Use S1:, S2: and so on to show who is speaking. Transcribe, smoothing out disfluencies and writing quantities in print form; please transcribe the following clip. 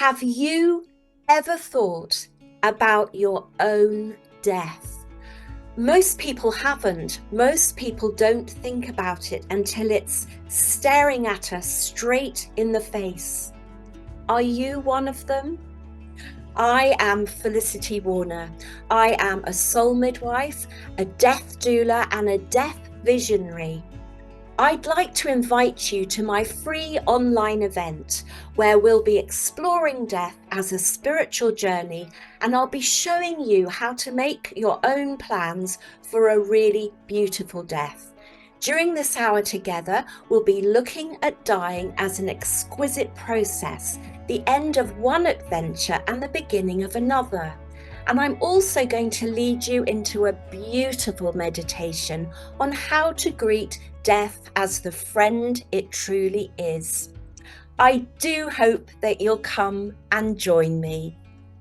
S1: Have you ever thought about your own death? Most people haven't. Most people don't think about it until it's staring at us straight in the face. Are you one of them? I am Felicity Warner. I am a soul midwife, a death doula, and a death visionary. I'd like to invite you to my free online event where we'll be exploring death as a spiritual journey, and I'll be showing you how to make your own plans for a really beautiful death. During this hour together, we'll be looking at dying as an exquisite process, the end of one adventure and the beginning of another. And I'm also going to lead you into a beautiful meditation on how to greet death as the friend it truly is. I do hope that you'll come and join me.